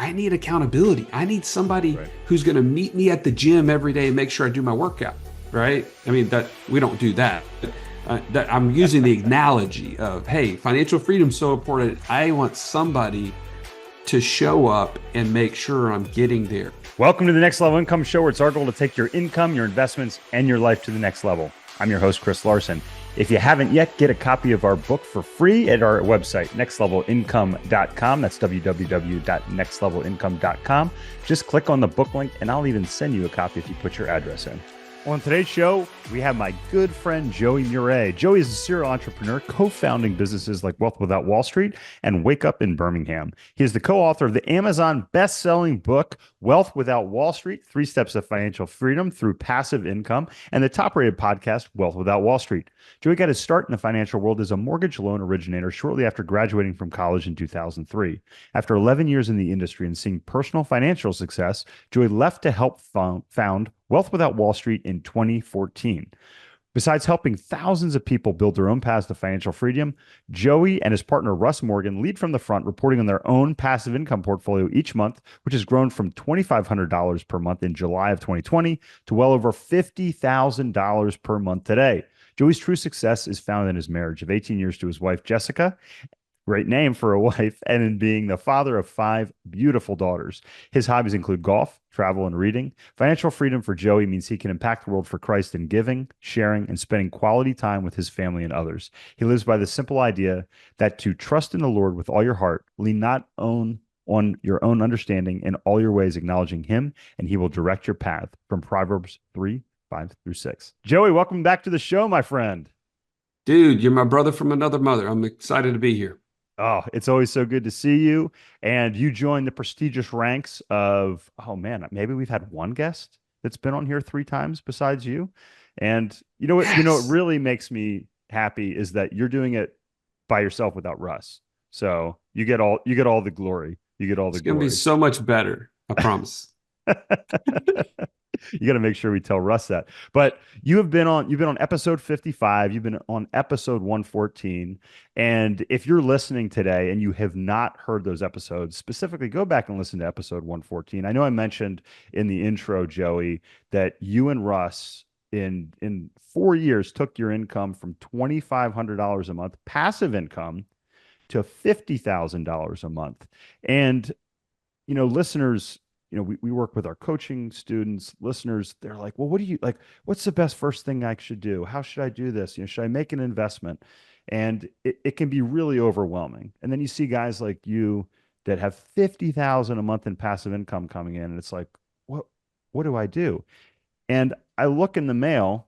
I need accountability. I need somebody Right. who's going to meet me at the gym every day and make sure I do my workout. Right. I mean, that we don't do that. That I'm using the analogy of, hey, financial freedom is so important. I want somebody to show up and make sure I'm getting there. Welcome to the Next Level Income Show, where it's our goal to take your income, your investments, and your life to the next level. I'm your host, Chris Larson. If you haven't yet, get a copy of our book for free at our website, nextlevelincome.com. That's www.nextlevelincome.com. Just click on the book link, and I'll even send you a copy if you put your address in. On today's show, we have my good friend, Joey Mure. Joey is a serial entrepreneur, co-founding businesses like Wealth Without Wall Street and Wake Up in Birmingham. He is the co-author of the Amazon best-selling book, Wealth Without Wall Street, 3 Steps to Financial Freedom Through Passive Income, and the top-rated podcast, Wealth Without Wall Street. Joey got his start in the financial world as a mortgage loan originator shortly after graduating from college in 2003. After 11 years in the industry and seeing personal financial success, Joey left to help found Wealth Without Wall Street in 2014. Besides helping thousands of people build their own paths to financial freedom, Joey and his partner Russ Morgan lead from the front, reporting on their own passive income portfolio each month, which has grown from $2,500 per month in July of 2020 to well over $50,000 per month today. Joey's true success is found in his marriage of 18 years to his wife, Jessica. Great name for a wife, and in being the father of 5 beautiful daughters. His hobbies include golf, travel, and reading. Financial freedom for Joey means he can impact the world for Christ in giving, sharing, and spending quality time with his family and others. He lives by the simple idea that to trust in the Lord with all your heart, lean not on your own understanding, in all your ways acknowledging him, and he will direct your path. From Proverbs 3:5-6. Joey, welcome back to the show, my friend. Dude, you're my brother from another mother. I'm excited to be here. Oh, it's always so good to see you. And you joined the prestigious ranks of, oh man, maybe we've had one guest that's been on here 3 times besides you. And you know what, Yes. what really makes me happy is that you're doing it by yourself without Russ. So you get all the glory. You get all the It's going to be glory. so much better. I promise. You got to make sure we tell Russ that. But you've been on episode 55, you've been on episode 114, and if you're listening today and you have not heard those episodes, specifically go back and listen to episode 114. I know I mentioned in the intro, Joey, that you and Russ in 4 years took your income from $2,500 a month passive income to $50,000 a month. And listeners, we work with our coaching students, listeners, they're like, well, what's the best first thing I should do? How should I do this? Should I make an investment? And it can be really overwhelming. And then you see guys like you that have 50,000 a month in passive income coming in. And it's like, what do I do? And I look in the mail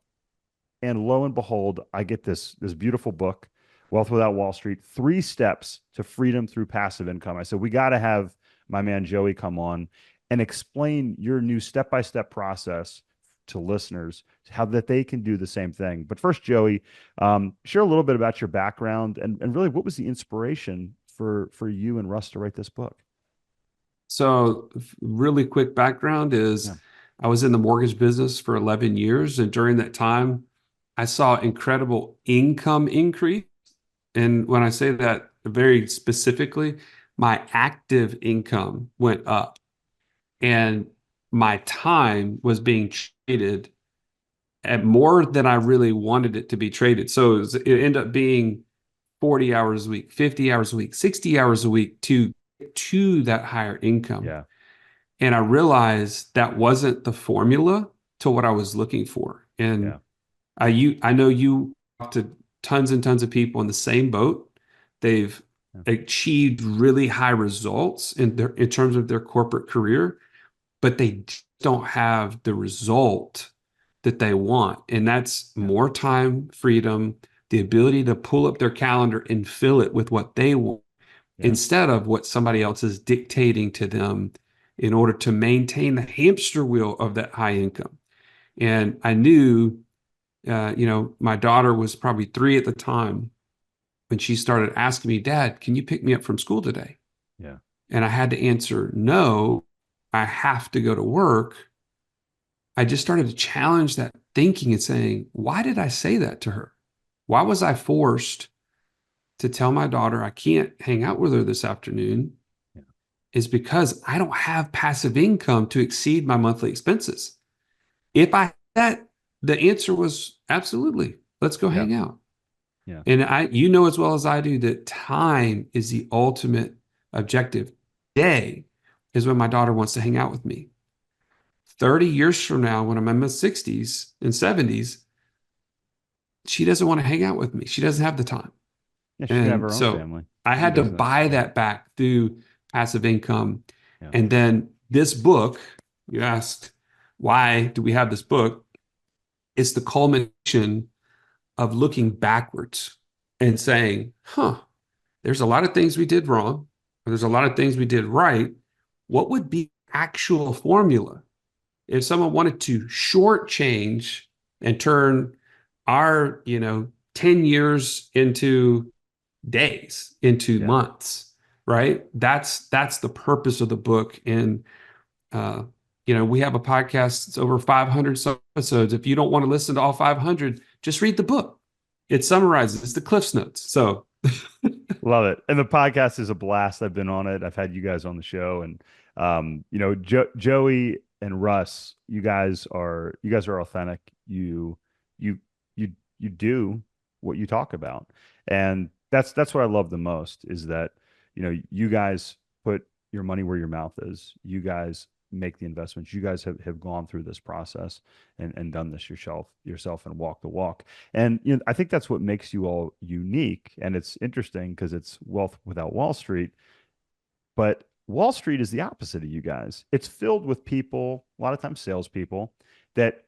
and lo and behold, I get this beautiful book, Wealth Without Wall Street, 3 Steps to Freedom Through Passive Income. I said, we got to have my man Joey come on and explain your new step-by-step process to listeners, how that they can do the same thing. But first, Joey, share a little bit about your background and really what was the inspiration for you and Russ to write this book? So really quick background is I was in the mortgage business for 11 years. And during that time, I saw incredible income increase. And when I say that very specifically, my active income went up. And my time was being traded at more than I really wanted it to be traded. So it ended up being 40 hours a week, 50 hours a week, 60 hours a week to that higher income. Yeah. And I realized that wasn't the formula to what I was looking for. And I know you talk to tons and tons of people in the same boat. They've achieved really high results in terms of their corporate career, but they don't have the result that they want. And that's more time, freedom, the ability to pull up their calendar and fill it with what they want instead of what somebody else is dictating to them in order to maintain the hamster wheel of that high income. And I knew, my daughter was probably 3 at the time when she started asking me, Dad, can you pick me up from school today? Yeah. And I had to answer, no, I have to go to work. I just started to challenge that thinking and saying, why did I say that to her? Why was I forced to tell my daughter I can't hang out with her this afternoon is because I don't have passive income to exceed my monthly expenses. If I had that, the answer was absolutely. Let's go Yeah. hang out. Yeah. And you know as well as I do that time is the ultimate objective. Day is when my daughter wants to hang out with me. 30 years from now, when I'm in my 60s and 70s, she doesn't want to hang out with me. She doesn't have the time. Yeah. She can have And her own so family. I She had to does that. buy that back through passive income. Yeah. And then this book, you asked, why do we have this book? It's the culmination of looking backwards and saying, huh, there's a lot of things we did wrong, or there's a lot of things we did right. What would be actual formula if someone wanted to shortchange and turn our, 10 years into days, into Yeah. months, right? That's the purpose of the book. And uh, we have a podcast, it's over 500 episodes. If you don't want to listen to all 500, just read the book. It summarizes, it's the Cliffs Notes. So Love it. And the podcast is a blast. I've been on it. I've had you guys on the show, and Joey and Russ, you guys are authentic. You you you do what you talk about. And that's what I love the most is that, you guys put your money where your mouth is. You guys make the investments. You guys have gone through this process and done this yourself and walk the walk. And I think that's what makes you all unique. And it's interesting because it's wealth without Wall Street, but Wall Street is the opposite of you guys. It's filled with people, a lot of times salespeople, that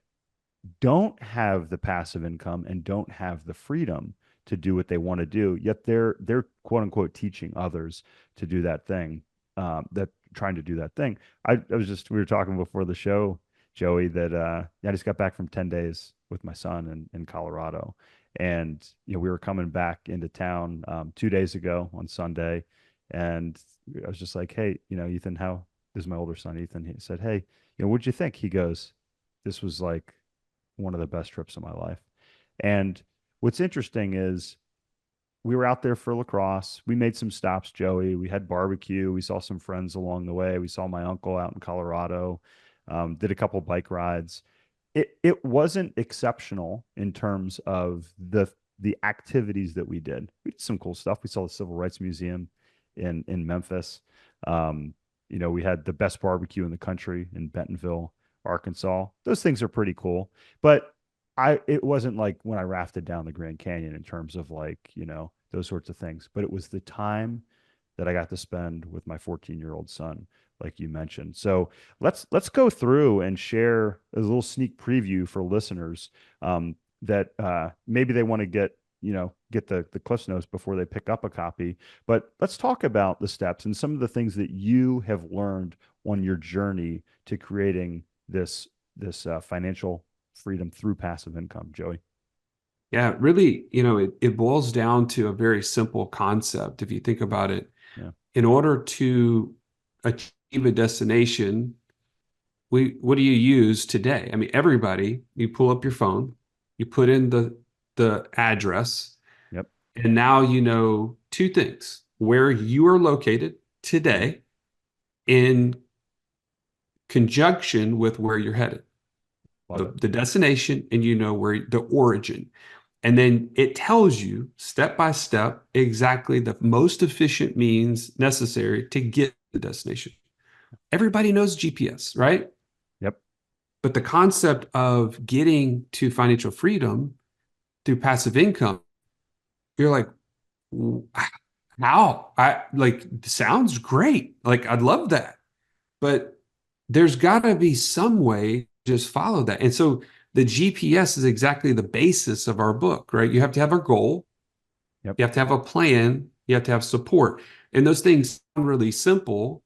don't have the passive income and don't have the freedom to do what they want to do. Yet they're quote unquote teaching others to do that thing, that trying to do that thing. I was just we were talking before the show, Joey, that I just got back from 10 days with my son in Colorado. And we were coming back into town 2 days ago on Sunday. And I was just like, hey, Ethan, how this is my older son, Ethan. He said, hey, what'd you think? He goes, this was like one of the best trips of my life. And what's interesting is we were out there for lacrosse. We made some stops, Joey. We had barbecue. We saw some friends along the way. We saw my uncle out in Colorado. Did a couple bike rides. It wasn't exceptional in terms of the activities that we did. We did some cool stuff. We saw the Civil Rights Museum in Memphis. We had the best barbecue in the country in Bentonville, Arkansas. Those things are pretty cool. But it wasn't like when I rafted down the Grand Canyon in terms of like, those sorts of things. But it was the time that I got to spend with my 14-year-old son, like you mentioned. So let's go through and share a little sneak preview for listeners, that maybe they want to get the Cliff's Notes before they pick up a copy. But let's talk about the steps and some of the things that you have learned on your journey to creating this financial freedom through passive income, Joey. yeah, really, it boils down to a very simple concept. If you think about it, Yeah. in order to achieve a destination, what do you use today? I mean, everybody, you pull up your phone, you put in the address, Yep. and now you know two things: where you are located Yep. today in conjunction with where you're headed, Love it. the destination, and you know where the origin. And then it tells you step by step exactly the most efficient means necessary to get to the destination. Everybody knows GPS, right? Yep. But the concept of getting to financial freedom through passive income, you're like, how? I like sounds great. Like I'd love that. But there's got to be some way to just follow that. And so the GPS is exactly the basis of our book, right? You have to have a goal, Yep. you have to have a plan, you have to have support. And those things sound really simple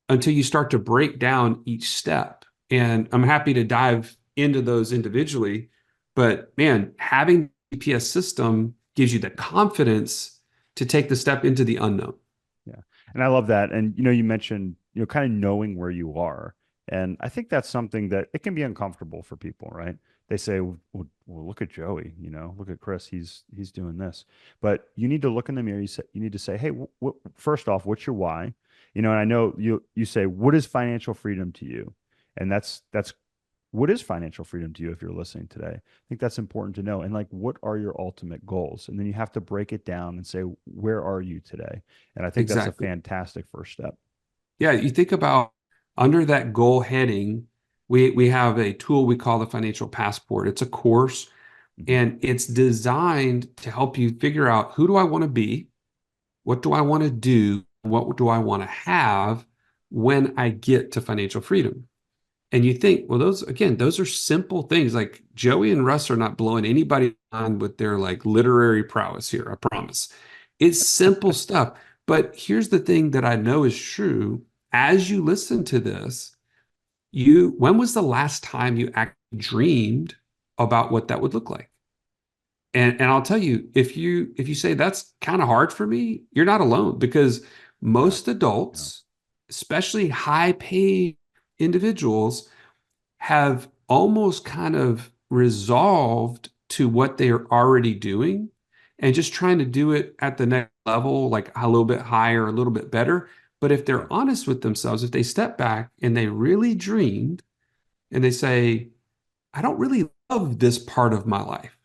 until you start to break down each step. And I'm happy to dive into those individually. But man, having a GPS system gives you the confidence to take the step into the unknown. Yeah. And I love that. And you mentioned, kind of knowing where you are. And I think that's something that it can be uncomfortable for people, right? They say, well, look at Joey, look at Chris, he's doing this. But you need to look in the mirror. You need to say, hey, first off, what's your why? And I know you say, what is financial freedom to you? And that's what is financial freedom to you if you're listening today? I think that's important to know. And like, what are your ultimate goals? And then you have to break it down and say, where are you today? And I think that's a Exactly. fantastic first step. Yeah, you think about under that goal heading, we have a tool we call the financial passport. It's a course Mhm. and it's designed to help you figure out who do I want to be? What do I want to do? What do I want to have when I get to financial freedom? And you think, well, those are simple things. Like Joey and Russ are not blowing anybody on with their like literary prowess here, I promise. It's simple stuff. But here's the thing that I know is true. As you listen to this, when was the last time you actually dreamed about what that would look like? And I'll tell you, if you say that's kind of hard for me, you're not alone because Yeah. most Yeah. adults, especially high paid individuals, have almost kind of resolved to what they are already doing and just trying to do it at the next level, like a little bit higher, a little bit better. But if Yeah. they're honest with themselves, if they step back and they really dreamed and they say, I don't really love this part of my life.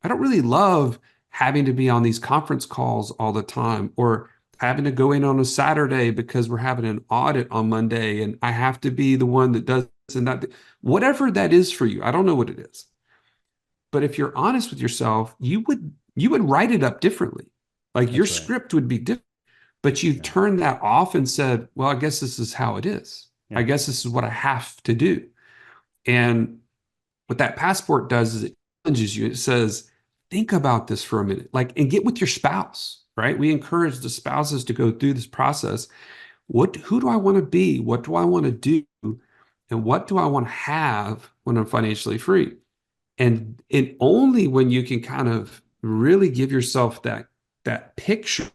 I don't really love having to be on these conference calls all the time or having to go in on a Saturday because we're having an audit on Monday and I have to be the one that does this and that. Whatever that is for you, I don't know what it is. But if you're honest with yourself, you would write it up differently. Like your That's right. script would be different, but you've Yeah. turned that off and said, well, I guess this is how it is. I Yeah. guess this is what I have to do. And what that passport does is it challenges you. It says, think about this for a minute, like, and get with your spouse, right? We encourage the spouses to go through this process. Who do I want to be? What do I want to do? And what do I want to have when I'm financially free? And only when you can kind of really give yourself that picture,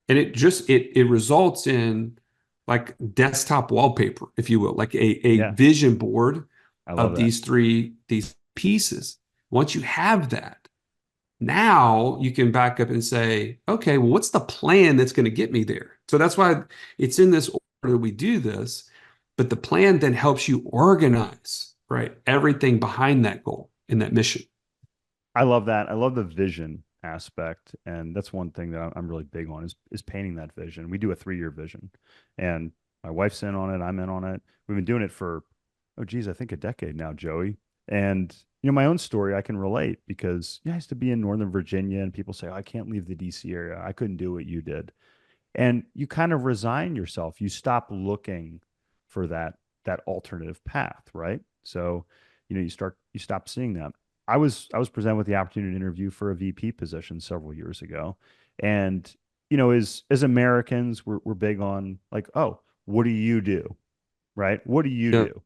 and it results in like desktop wallpaper, if you will, like a Yeah. vision board I love of that. these pieces. Once you have that, now you can back up and say, okay, well, what's the plan that's going to get me there? So that's why it's in this order that we do this, but the plan then helps you organize, right? Everything behind that goal and that mission. I love that. I love the vision aspect, and that's one thing that I'm really big on is painting that vision. We do a 3-year vision, and my wife's in on it. I'm in on it. We've been doing it for, oh geez, I think a decade now, Joey. And my own story, I can relate because I used to be in Northern Virginia, and people say, oh, I can't leave the DC area. I couldn't do what you did, and you kind of resign yourself. You stop looking for that alternative path, right? So you stop seeing that. I was presented with the opportunity to interview for a VP position several years ago, and as Americans, we're big on like, oh, what do you do, right? What do you Yeah, do?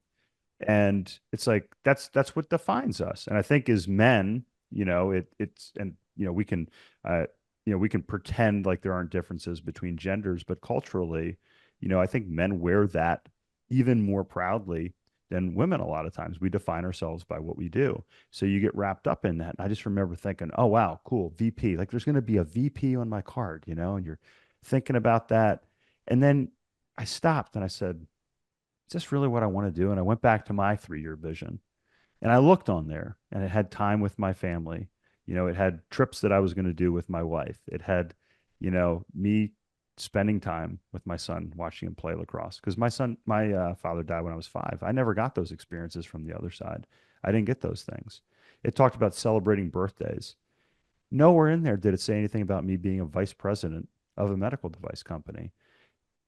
And it's like that's what defines us. And I think as men, it's and we can uh we can pretend like there aren't differences between genders, but culturally, I think men wear that even more proudly than women. A lot of times we define ourselves by what we do, so you get wrapped up in that. And I just remember thinking, oh wow, cool, VP, like there's going to be a VP on my card, and you're thinking about that. And then I stopped and I said, is this really what I want to do? And I went back to my 3-year vision and I looked on there and it had time with my family. It had trips that I was going to do with my wife. It had, me spending time with my son, watching him play lacrosse. Because my father died when I was 5. I never got those experiences from the other side. I didn't get those things. It talked about celebrating birthdays. Nowhere in there did it say anything about me being a vice president of a medical device company.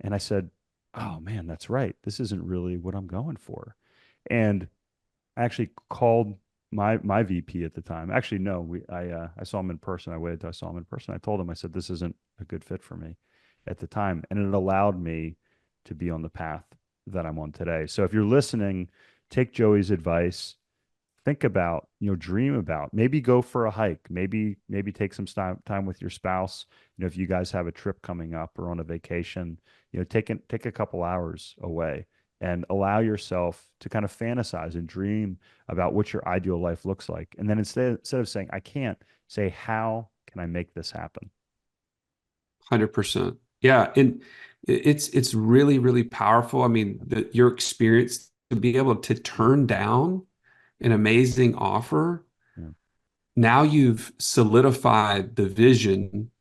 And I said, oh man, that's right. This isn't really what I'm going for. And I actually called my VP at the time. Actually, no, I saw him in person. I waited till I saw him in person. I told him, I said, this isn't a good fit for me at the time. And it allowed me to be on the path that I'm on today. So if you're listening, take Joey's advice, think about, dream about, maybe go for a hike, maybe take some time with your spouse. If you guys have a trip coming up or on a vacation, take a couple hours away and allow yourself to kind of fantasize and dream about what your ideal life looks like. And then instead of saying, I can't, say, how can I make this happen? 100%. Yeah. And It's really, really powerful. I mean, your experience to be able to turn down an amazing offer, Yeah. now you've solidified the vision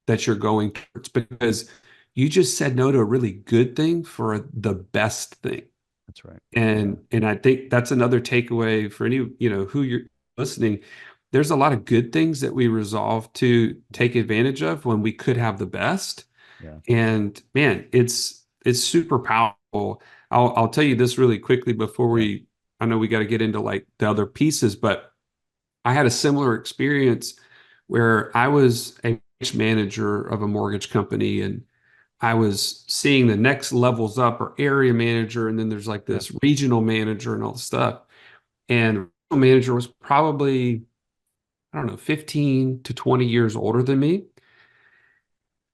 that you're going towards because you just said no to a really good thing for the best thing. That's right. Yeah. And I think that's another takeaway for any, who you're listening. There's a lot of good things that we resolve to take advantage of when we could have the best. Yeah. And man, it's super powerful. I'll tell you this really quickly before Yeah. I know we got to get into like the other pieces, but I had a similar experience where I was a manager of a mortgage company and I was seeing the next levels up or area manager, and then there's like Yeah. this regional manager and all this stuff. And the regional manager was probably, I don't know, 15 to 20 years older than me.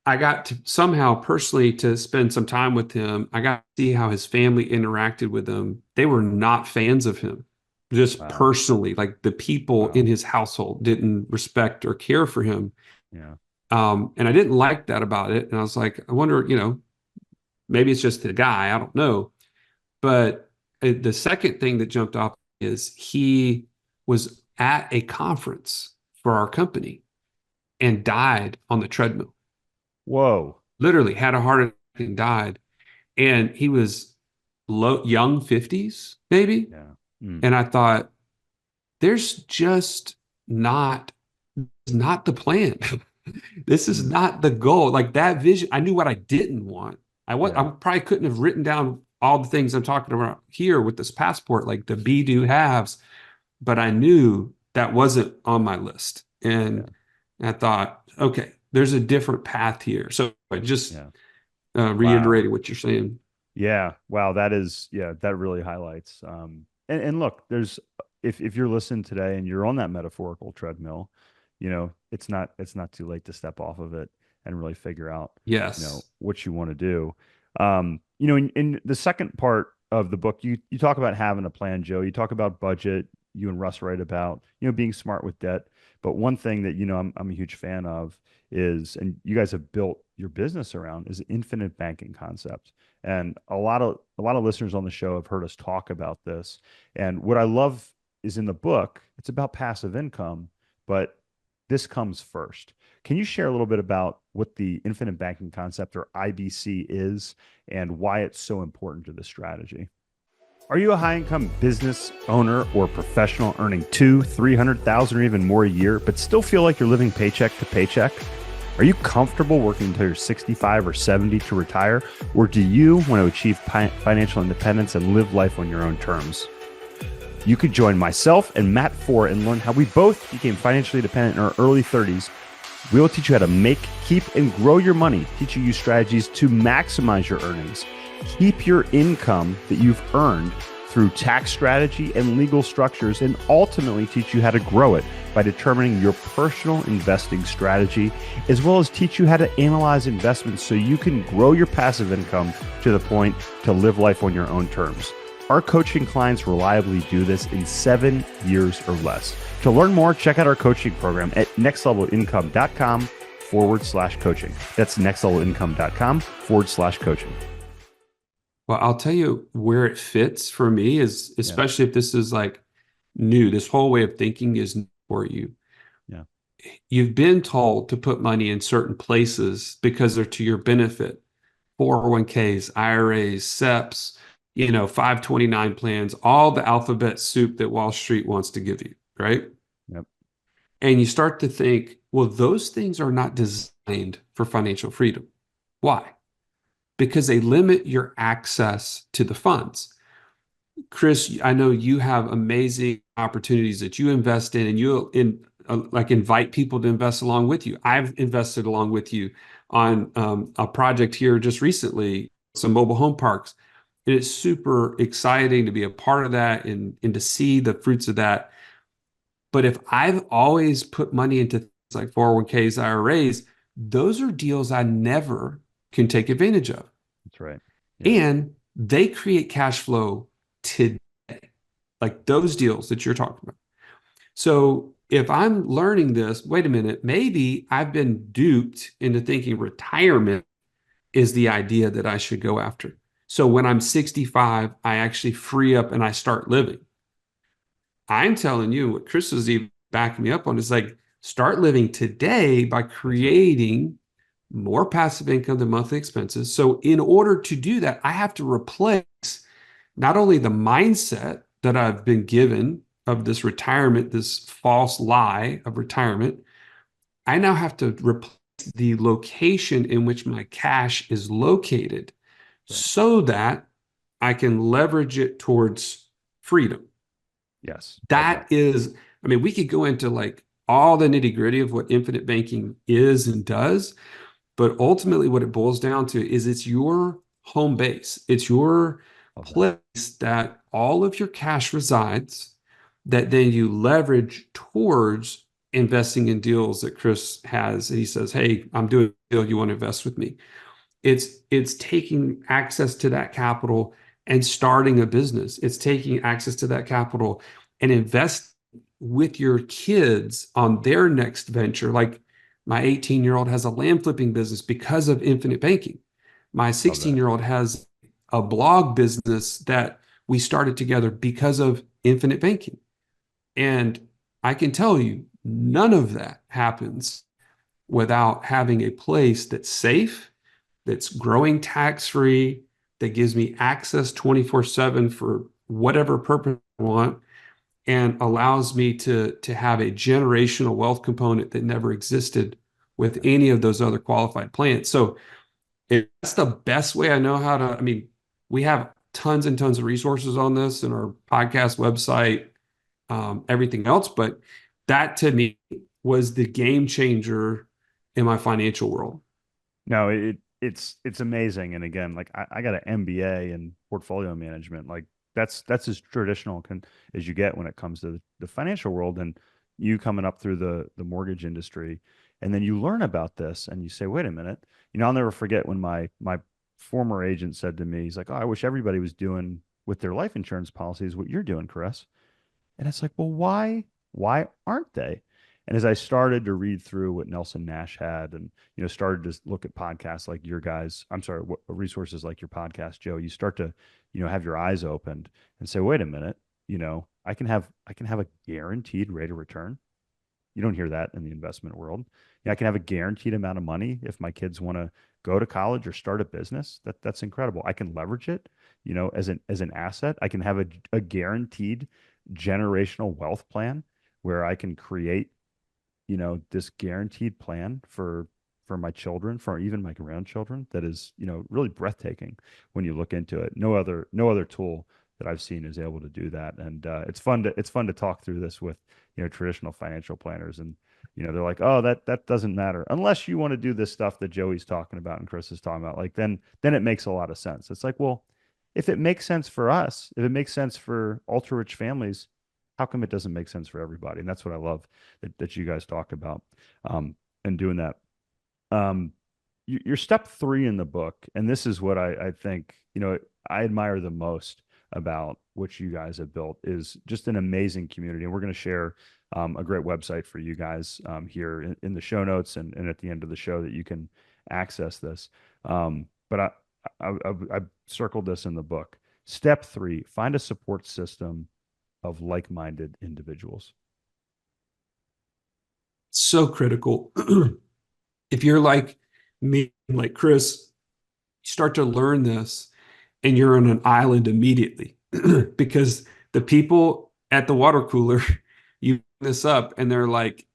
I got to somehow personally to spend some time with him. I got to see how his family interacted with him. They were not fans of him, just Wow. personally. Like the people in Wow. his household didn't respect or care for him. Yeah. And I didn't like that about it. And I was like, I wonder, maybe it's just the guy. I don't know. But the second thing that jumped off is he was at a conference for our company and died on the treadmill. Whoa. Literally had a heart attack and died. And he was young 50s, maybe. Yeah. Mm. And I thought, there's just not the plan. This is Mm. not the goal. Like that vision, I knew what I didn't want. I Yeah. probably couldn't have written down all the things I'm talking about here with this passport, like the be do haves, but I knew that wasn't on my list. Yeah. And I thought, okay, there's a different path here. So I just Yeah. Wow. reiterating what you're saying. Yeah. Wow. That is, yeah, that really highlights. And look, there's, if you're listening today and you're on that metaphorical treadmill, it's not too late to step off of it and really figure out, Yes. what you want to do. In the second part of the book, you talk about having a plan, Joe. You talk about budget. You and Russ write about, being smart with debt. But one thing that, I'm a huge fan of is, and you guys have built your business around, is infinite banking concept. And a lot of listeners on the show have heard us talk about this. And what I love is in the book, it's about passive income, but this comes first. Can you share a little bit about what the infinite banking concept, or IBC, is and why it's so important to the strategy? Are you a high income business owner or professional earning 300,000 or even more a year, but still feel like you're living paycheck to paycheck? Are you comfortable working until you're 65 or 70 to retire? Or do you want to achieve financial independence and live life on your own terms? You could join myself and Matt Four and learn how we both became financially independent in our early 30s. We will teach you how to make, keep, and grow your money, teaching you strategies to maximize your earnings. Keep your income that you've earned through tax strategy and legal structures, and ultimately teach you how to grow it by determining your personal investing strategy, as well as teach you how to analyze investments so you can grow your passive income to the point to live life on your own terms. Our coaching clients reliably do this in 7 years or less. To learn more, check out our coaching program at nextlevelincome.com/coaching. That's nextlevelincome.com/coaching. Well, I'll tell you where it fits for me is Yeah. especially if this is like new, this whole way of thinking is new for you. Yeah. You've been told to put money in certain places because they're to your benefit. 401ks, IRAs, SEPs, 529 plans, all the alphabet soup that Wall Street wants to give you, right? Yep. And you start to think, well, those things are not designed for financial freedom. Why? Because they limit your access to the funds. Chris, I know you have amazing opportunities that you invest in, and like invite people to invest along with you. I've invested along with you on a project here just recently, some mobile home parks, and it's super exciting to be a part of that and to see the fruits of that. But if I've always put money into things like 401ks, IRAs, those are deals I never can take advantage of. That's right. Yeah. And they create cash flow today, like those deals that you're talking about. So if I'm learning this, wait a minute, maybe I've been duped into thinking retirement is the idea that I should go after. So when I'm 65, I actually free up and I start living. I'm telling you what Chris was even backing me up on is like start living today by That's right. creating more passive income than monthly expenses. So in order to do that, I have to replace not only the mindset that I've been given of this retirement, this false lie of retirement, I now have to replace the location in which my cash is located Right. so that I can leverage it towards freedom. Yes. That is, I mean, we could go into like all the nitty gritty of what infinite banking is and does, but ultimately what it boils down to is it's your home base. It's your Love that. place that all of your cash resides that then you leverage towards investing in deals that Chris has. And he says, hey, I'm doing a deal. You want to invest with me? It's taking access to that capital and starting a business. It's taking access to that capital and invest with your kids on their next venture. Like my 18-year-old has a land flipping business because of infinite banking. My Love that. 16-year-old has a blog business that we started together because of infinite banking. And I can tell you, none of that happens without having a place that's safe, that's growing tax free, that gives me access 24/7 for whatever purpose I want, and allows me to have a generational wealth component that never existed with any of those other qualified plans. So that's the best way I know how to. I mean, we have tons and tons of resources on this in our podcast website, everything else, but that to me was the game changer in my financial world. No, it's amazing. And again, like I got an MBA in portfolio management. Like that's as traditional as you get when it comes to the financial world. And you coming up through the mortgage industry, and then you learn about this, and you say, wait a minute. I'll never forget when my former agent said to me, he's like, "Oh, I wish everybody was doing with their life insurance policies what you're doing, Chris." And it's like, well, why aren't they? And as I started to read through what Nelson Nash had and, started to look at podcasts like your guys, I'm sorry, what resources like your podcast, Joe, you start to, have your eyes opened and say, wait a minute, I can have a guaranteed rate of return. You don't hear that in the investment world. Yeah, I can have a guaranteed amount of money if my kids want to go to college or start a business. That's incredible. I can leverage it, as an asset. I can have a guaranteed generational wealth plan where I can create, this guaranteed plan for my children, for even my grandchildren, that is, really breathtaking when you look into it. No other tool that I've seen is able to do that. And it's fun to talk through this with, traditional financial planners. And, they're like, oh, that doesn't matter unless you want to do this stuff that Joey's talking about and Chris is talking about. Like then it makes a lot of sense. It's like, well, if it makes sense for us, if it makes sense for ultra rich families, how come it doesn't make sense for everybody? And that's what I love that you guys talk about, and doing that. Um, your step three in the book, and this is what I think, I admire the most about what you guys have built, is just an amazing community. And we're going to share a great website for you guys here in the show notes and at the end of the show that you can access this. But I circled this in the book. Step three, find a support system of like-minded individuals. So critical. If you're like me, like Chris, you start to learn this and you're on an island immediately because the people at the water cooler, you bring this up and they're like,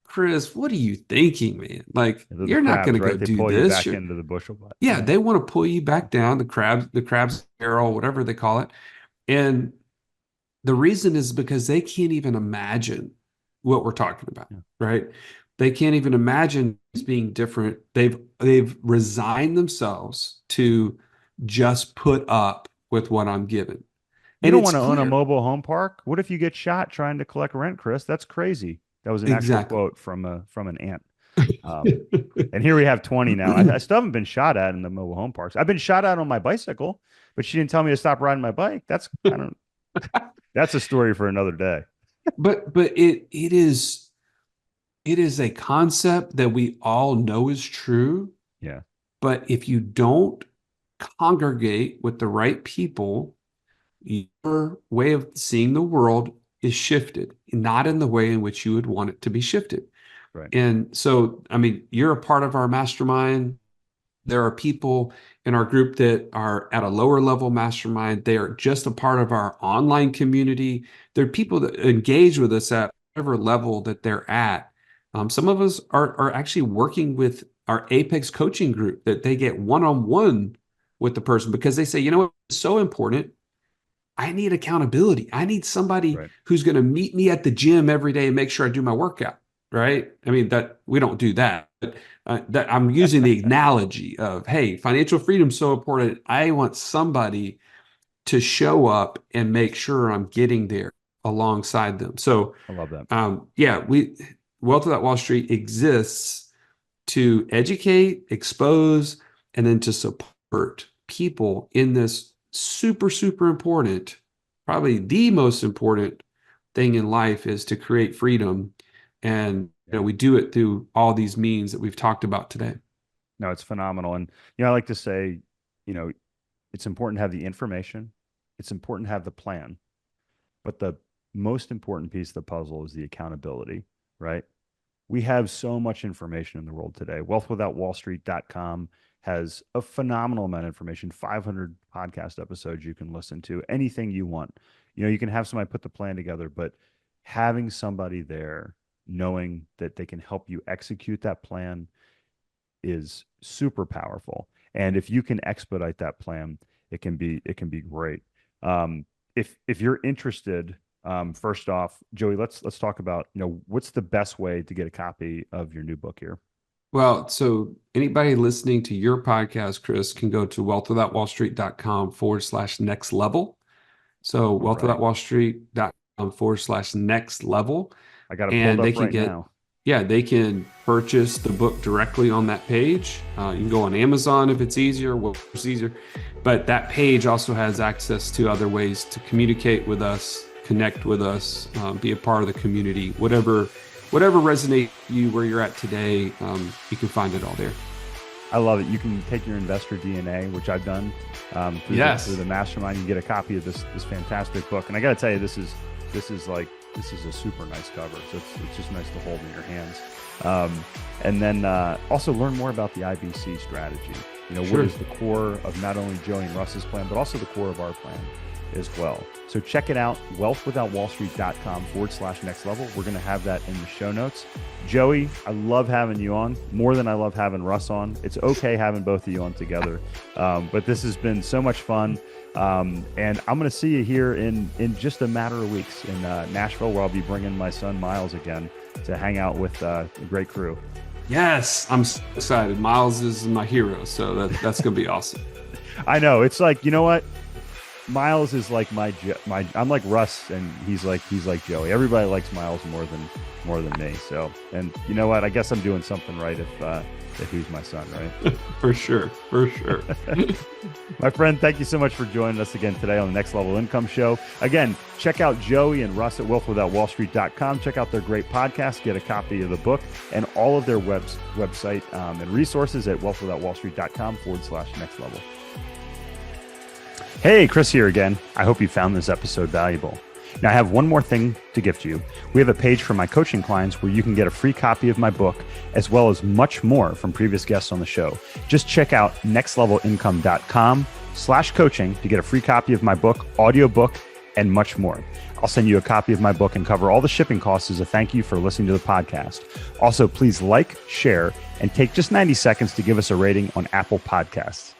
Chris, what are you thinking, man? Like, The you're not going crabs, to go right? They do pull you this. back into the bushel. But Yeah, yeah, they want to pull you back down, the crab's barrel, whatever they call it. And the reason is because they can't even imagine what we're talking about, yeah. right? They can't even imagine it's being different. They've resigned themselves to just put up with what I'm given. You And don't it's want to own a clear. mobile home park. What if you get shot trying to collect rent, Chris? That's crazy. That was an actual Exactly. quote from an aunt. Um, and here we have 20 now. I still haven't been shot at in the mobile home parks. I've been shot at on my bicycle, but she didn't tell me to stop riding my bike. I don't, that's a story for another day. But it is a concept that we all know is true, Yeah. But if you don't congregate with the right people, your way of seeing the world is shifted, not in the way in which you would want it to be shifted. Right. And so, I mean, you're a part of our mastermind. There are people in our group that are at a lower level mastermind. They are just a part of our online community. There are people that engage with us at whatever level that they're at. Some of us are actually working with our Apex coaching group, that they get one-on-one with the person because they say, you know what, it's so important. I need accountability. I need somebody who's going to meet me at the gym every day and make sure I do my workout. Right. I mean, that we don't do that, but that I'm using the analogy of, hey, financial freedom is so important. I want somebody to show up and make sure I'm getting there alongside them. So I love that. Wealth Without Wall Street exists to educate, expose, and then to support people in this super, super important, probably the most important thing in life is to create freedom. And we do it through all these means that we've talked about today. No, it's phenomenal. And I like to say, it's important to have the information. It's important to have the plan. But the most important piece of the puzzle is the accountability, right? We have so much information in the world today. Wealthwithoutwallstreet.com has a phenomenal amount of information, 500 podcast episodes you can listen to, anything you want. You can have somebody put the plan together, but having somebody there knowing that they can help you execute that plan is super powerful. And if you can expedite that plan, it can be great. If you're interested, first off, Joey, let's talk about, what's the best way to get a copy of your new book here? Well, so anybody listening to your podcast, Chris, can go to wealthwithoutwallstreet.com/next-level. So wealthwithoutwallstreet.com/next-level. I got it pulled up right now. Yeah, they can purchase the book directly on that page. You can go on Amazon if it's easier, whatever's easier. But that page also has access to other ways to communicate with us, connect with us, be a part of the community. Whatever resonates with you where you're at today, you can find it all there. I love it. You can take your investor DNA, which I've done through the mastermind, and get a copy of this fantastic book. And I got to tell you, this is a super nice cover. So it's just nice to hold in your hands. And then also learn more about the IBC strategy. What is the core of not only Joey and Russ's plan, but also the core of our plan as well. So check it out, wealthwithoutwallstreet.com/next-level. We're going to have that in the show notes. Joey, I love having you on more than I love having Russ on. It's okay having both of you on together. But this has been so much fun. And I'm going to see you here in just a matter of weeks in Nashville, where I'll be bringing my son Miles again to hang out with a great crew. Yes, I'm so excited. Miles is my hero, so that's going to be awesome. I know. It's like, you know what? Miles is like my I'm like Russ, and he's like Joey. Everybody likes Miles more than me. So, and you know what? I guess I'm doing something right if he's my son, right? For sure. My friend, thank you so much for joining us again today on the Next Level Income Show. Again, check out Joey and Russ at wealthwithoutwallstreet.com. Check out their great podcast, get a copy of the book, and all of their website and resources at wealthwithoutwallstreet.com/next-level. Hey, Chris here again. I hope you found this episode valuable. Now, I have one more thing to gift you. We have a page for my coaching clients where you can get a free copy of my book, as well as much more from previous guests on the show. Just check out nextlevelincome.com/coaching to get a free copy of my book, audiobook, and much more. I'll send you a copy of my book and cover all the shipping costs as a thank you for listening to the podcast. Also, please like, share, and take just 90 seconds to give us a rating on Apple Podcasts.